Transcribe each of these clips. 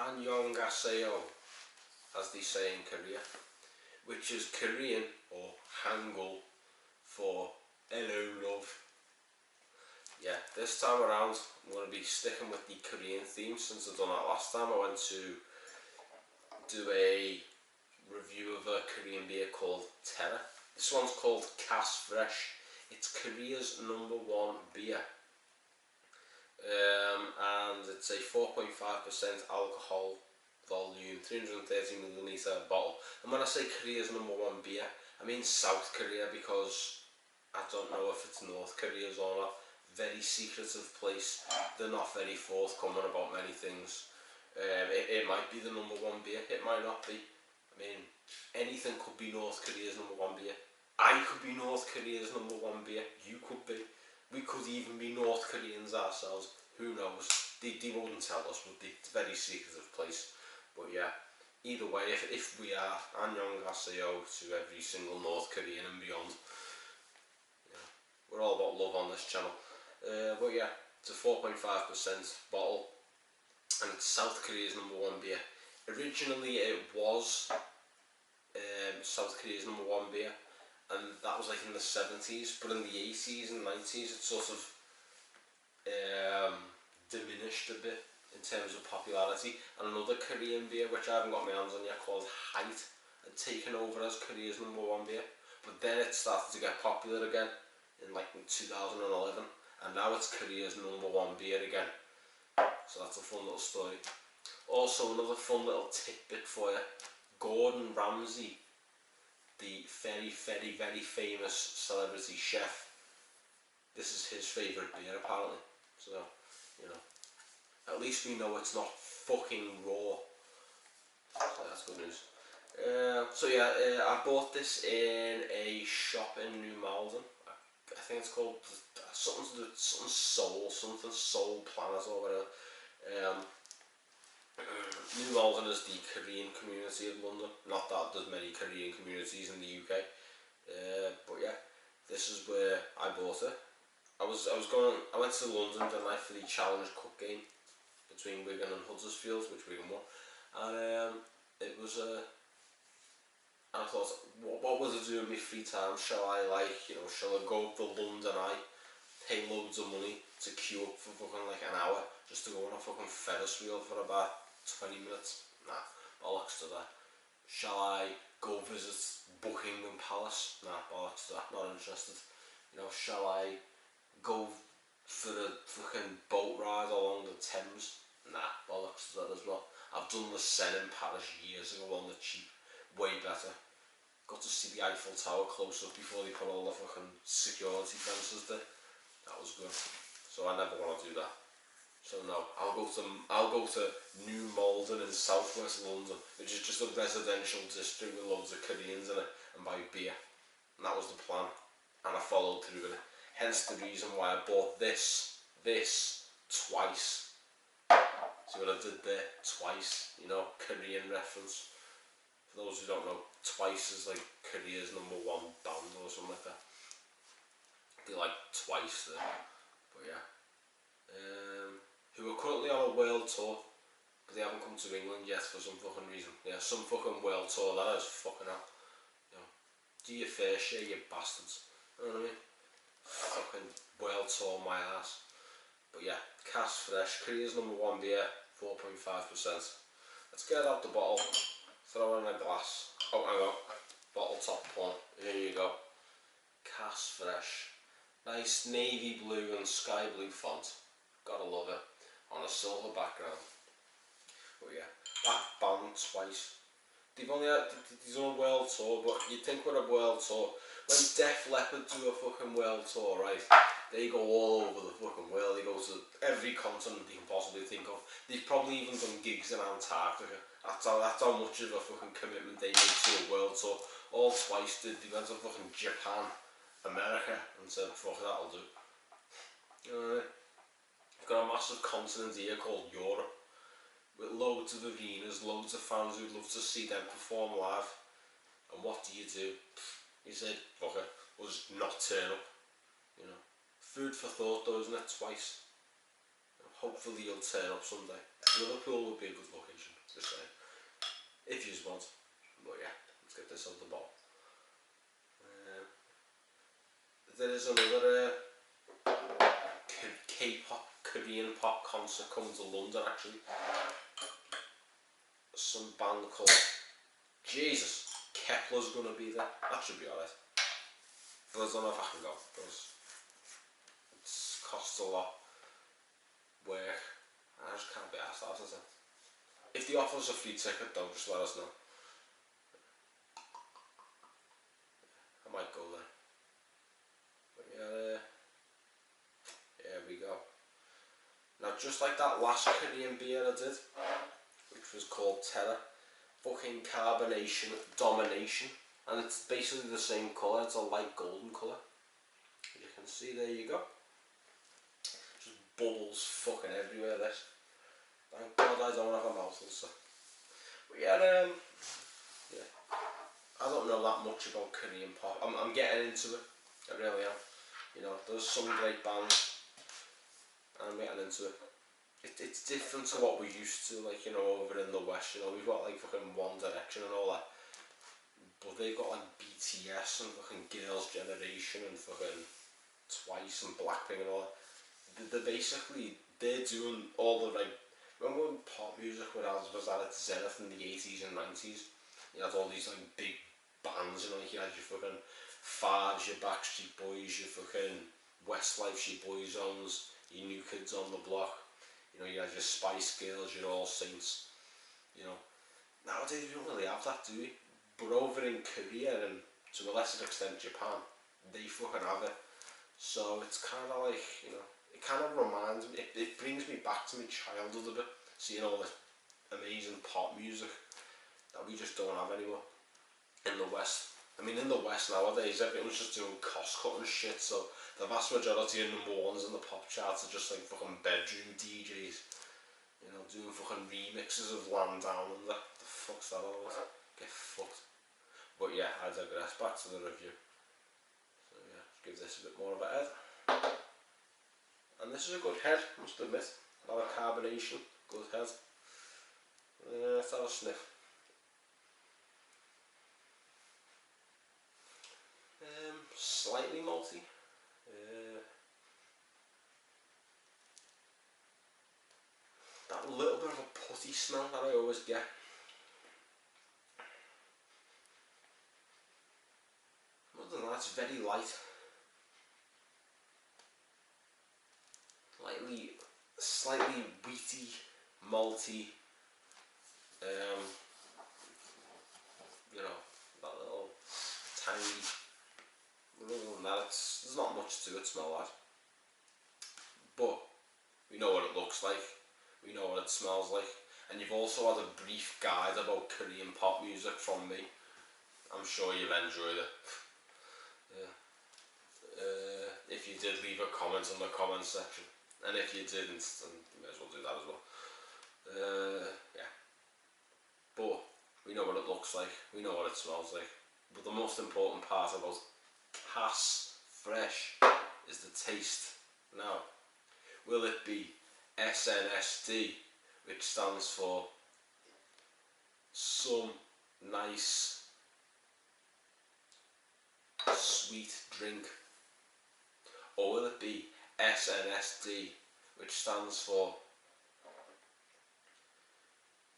Annyeonghaseyo, as they say in Korea, which is Korean or Hangul for hello love. Yeah, this time around I'm going to be sticking with the Korean theme since I've done that last time. I went to do a review of a Korean beer called Terra. This one's called Cass Fresh. It's Korea's #1 beer. And it's a 4.5% alcohol volume, 330ml bottle. And when I say Korea's #1 beer, I mean South Korea, because I don't know if it's North Korea's or not. Very secretive place. They're not very forthcoming about many things. It might be the #1 beer, it might not be. I mean, anything could be North Korea's #1 beer. I could be North Korea's #1 beer. You could be. We could even be North Koreans ourselves. Who knows? They wouldn't tell us, but it's a very secretive place. But yeah, either way, if we are, annyeonghaseyo to every single North Korean and beyond. Yeah, we're all about love on this channel. But yeah, it's a 4.5% bottle, and it's South Korea's #1 beer. Originally it was South Korea's #1 beer, and that was like in the 70s, but in the 80s and 90s it sort of diminished a bit in terms of popularity, and another Korean beer, which I haven't got my hands on yet, called Height, had taken over as Korea's #1 beer. But then it started to get popular again in like 2011, and now it's Korea's #1 beer again. So that's a fun little story. Also, another fun little tidbit for you: Gordon Ramsay, the very famous celebrity chef, this is his favourite beer apparently. So, you know, at least we know it's not fucking raw. So that's good news. So yeah, I bought this in a shop in New Malden. I think it's called something Soul Planet or whatever. New Malden is the Korean community of London. Not that there's many Korean communities in the UK. But yeah, this is where I bought it. I went to London tonight for the Challenge Cup game between Wigan and Huddersfield, which Wigan won, and it was and I thought, what would I do in my free time? Shall I shall I go up the London Eye, pay loads of money to queue up for fucking like an hour just to go on a fucking Ferris wheel for about 20 minutes? Nah, bollocks to that. Shall I go visit Buckingham Palace? Nah, bollocks to that, not interested. You know, shall I go for a fucking boat ride along the Thames? Nah, bollocks to that as well. I've done the Seine in Paris years ago on the cheap, way better. Got to see the Eiffel Tower close up before they put all the fucking security fences there. That was good. So I never want to do that. So no, I'll go to New Malden in southwest London, which is just a residential district with loads of Koreans in it, and buy beer. And that was the plan, and I followed through with it. Hence the reason why I bought this twice. See what I did there? Twice, you know, Korean reference. For those who don't know, Twice is like Korea's #1 band or something like that. They like Twice there, but yeah. Who are currently on a world tour, but they haven't come to England yet for some fucking reason. Yeah, some fucking world tour, that is fucking hell. You know, do your fair share, you bastards. You know what I mean? Fucking world tour my ass. But yeah, Cass Fresh, Korea's #1 beer, 4.5%. Let's get out the bottle, throw it in a glass. Oh, hang on, bottle top one. Here you go. Cass Fresh. Nice navy blue and sky blue font. Gotta love it. On a silver background. But yeah, that band Twice. They've only had, he's on a world tour, but you'd think with a world tour, when Def Leppard do a fucking world tour, right, they go all over the fucking world. They go to every continent they can possibly think of. They've probably even done gigs in Antarctica. That's how much of a fucking commitment they make to a world tour. All Twice did. They went to fucking Japan, America, and said, fuck, that'll do. You know what I mean? We've got a massive continent here called Europe, with loads of arenas, loads of fans who'd love to see them perform live. And what do? You said, fuck it, we'll just not turn up. You know, food for thought though, isn't it? Twice. Hopefully you'll turn up someday. Liverpool would be a good location. Just saying. If you just want. But yeah, let's get this out the bottle. There is another K-pop, Korean pop concert coming to London actually. Some band called Jesus Kepler's gonna be there. That should be alright. But I don't know if I can go because it costs a lot. Work. I just can't be asked out of it. If they offer us a free ticket though, just let us know. I might go there. But yeah, here we go. Now just like that last Korean beer I did, which was called Terror, fucking carbonation domination, and it's basically the same colour, it's a light golden colour. As you can see, there you go. Just bubbles fucking everywhere this. Thank God I don't have a mouth and stuff. But yeah, yeah. I don't know that much about Korean pop. I'm getting into it. I really am. You know, there's some great bands. I'm getting into it. It's different to what we're used to, like, you know, over in the West. You know, we've got like fucking One Direction and all that. But they've got like BTS and fucking Girls' Generation and fucking Twice and Blackpink and all that. They're doing all the, like, remember when pop music was at its zenith in the 80s and 90s? You had all these like big bands, you know, like you had your fucking Farge, your Backstreet Boys, your fucking Westlife's, your Boyzones, your New Kids on the Block. You know, you had your Spice Girls, your All Saints. You know, nowadays we don't really have that, do we? But over in Korea and to a lesser extent Japan, they fucking have it. So it's kind of like, you know, it kind of reminds me, it brings me back to my childhood a bit, seeing all this amazing pop music that we just don't have anymore in the West. I mean, in the West nowadays, everyone's just doing cost-cutting shit, so the vast majority of number ones in the pop charts are just like fucking bedroom DJs, you know, doing fucking remixes of Land Down and that. The fuck's that all about? Get fucked. But yeah, I digress. Back to the review. So yeah, give this a bit more of a head. And this is a good head, must admit. A lot of carbonation, good head. Let's have a sniff. Slightly malty. That little bit of a putty smell that I always get. Other than that, it's very light. Slightly wheaty, malty. You know, that little tiny. Other than that, there's not much to it smell-wise. But we know what it looks like. We know what it smells like. And you've also had a brief guide about Korean pop music from me. I'm sure you've enjoyed it. Yeah. If you did, leave a comment in the comments section. And if you didn't, then you may as well do that as well. Yeah. But we know what it looks like. We know what it smells like. But the most important part about Cass Fresh is the taste. Now, will it be SNSD, which stands for some nice sweet drink, or will it be SNSD, which stands for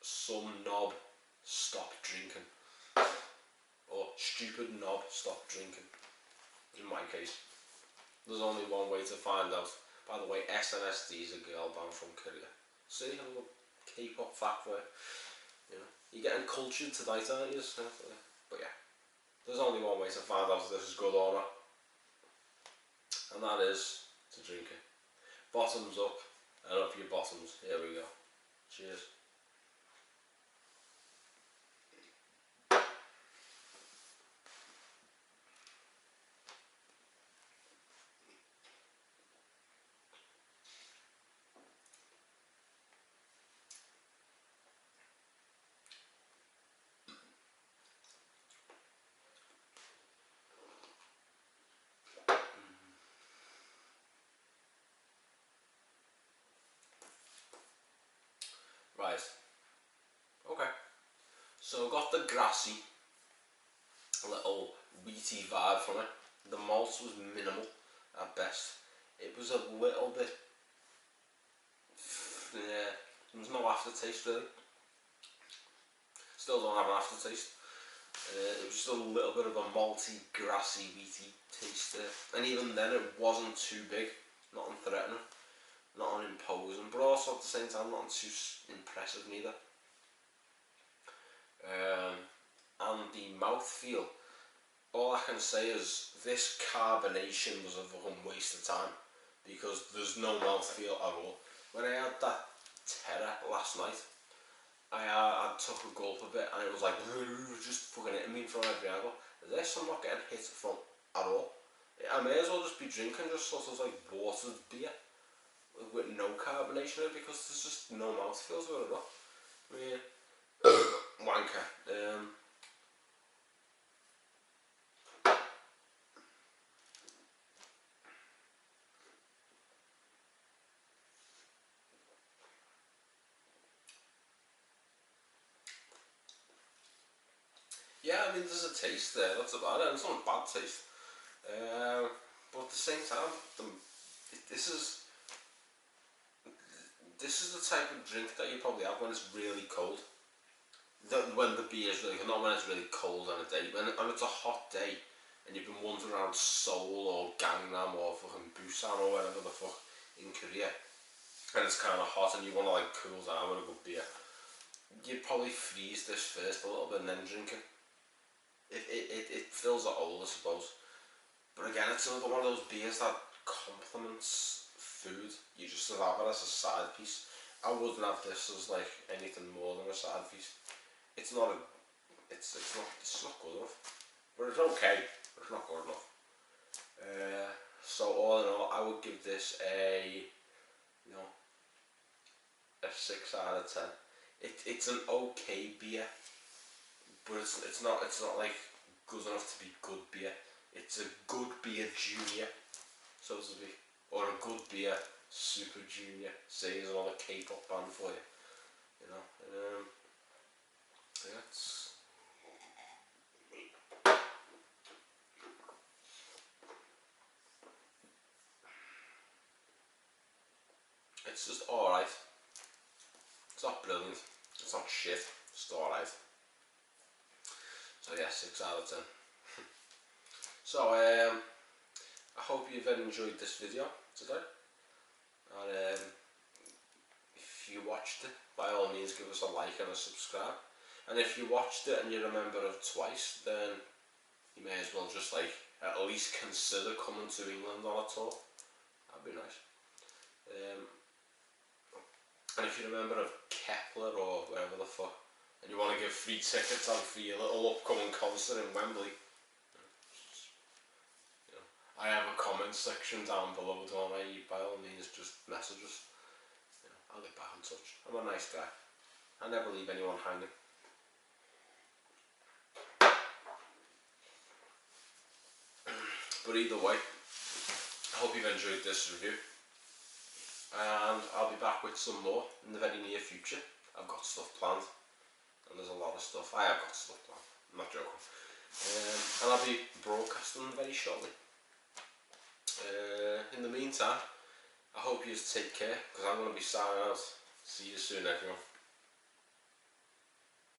some knob stop drinking, or stupid knob stop drinking? In my case, there's only one way to find out. By the way, SNSD is a girl band from Korea. See, a little K-pop fact for you. You know, you're getting cultured tonight, aren't you? But yeah, there's only one way to find out if this is good or not, and that is to drink it. Bottoms up, and up your bottoms. Here we go. Cheers. Right. So I got the grassy, little wheaty vibe from it. The malt was minimal at best. It was a little bit, yeah, there was no aftertaste really. Still don't have an aftertaste. It was just a little bit of a malty, grassy, wheaty taste there. And even then it wasn't too big, not unthreatening, not unimposing, but also at the same time not too impressive neither. And the mouthfeel, all I can say is this carbonation was a fucking waste of time, because there's no mouthfeel at all. When I had that terror last night, I took a gulp of it and it was like just fucking hitting me from every angle. This I'm not getting hit from at all. I may as well just be drinking just sort of like watered beer with no carbonation in it, because there's just no mouthfeel to it at all. I mean, wanker. Yeah, I mean, there's a taste there, that's about it, and it's not a bad taste. But at the same time, this is the type of drink that you probably have when it's really cold. When the beer is really, not when it's really cold on a day, when it's a hot day and you've been wandering around Seoul or Gangnam or fucking Busan or wherever the fuck in Korea, and it's kind of hot and you want to like cool down with a good beer, you'd probably freeze this first a little bit and then drink it. It fills the hole, I suppose. But again, it's another one of those beers that complements food. You just have it as a side piece. I wouldn't have this as like anything more than a side piece. It's not a, it's not good enough. But it's okay, but it's not good enough. So all in all, I would give this a 6 out of 10. It's an okay beer, but it's not like good enough to be good beer. It's a good beer junior, so to speak, or a good beer super junior. Say there's another K-pop band for you, you know. Yeah, it's just all right. It's not brilliant. It's not shit. It's just all right. So yeah, 6 out of 10. So I hope you've enjoyed this video today, and if you watched it, by all means give us a like and a subscribe. And if you watched it and you're a member of Twice, then you may as well just like at least consider coming to England on a tour. That'd be nice. And if you're a member of Kepler or wherever the fuck, and you want to give free tickets out for your little upcoming concert in Wembley, I have a comment section down below, don't I? By all means, just message us. I'll get back in touch. I'm a nice guy. I never leave anyone hanging. But either way, I hope you've enjoyed this review, and I'll be back with some more in the very near future. I've got stuff planned, and there's a lot of stuff. I have got stuff planned, I'm not joking. And I'll be broadcasting very shortly. In the meantime, I hope you take care, because I'm going to be signing out. See you soon, everyone.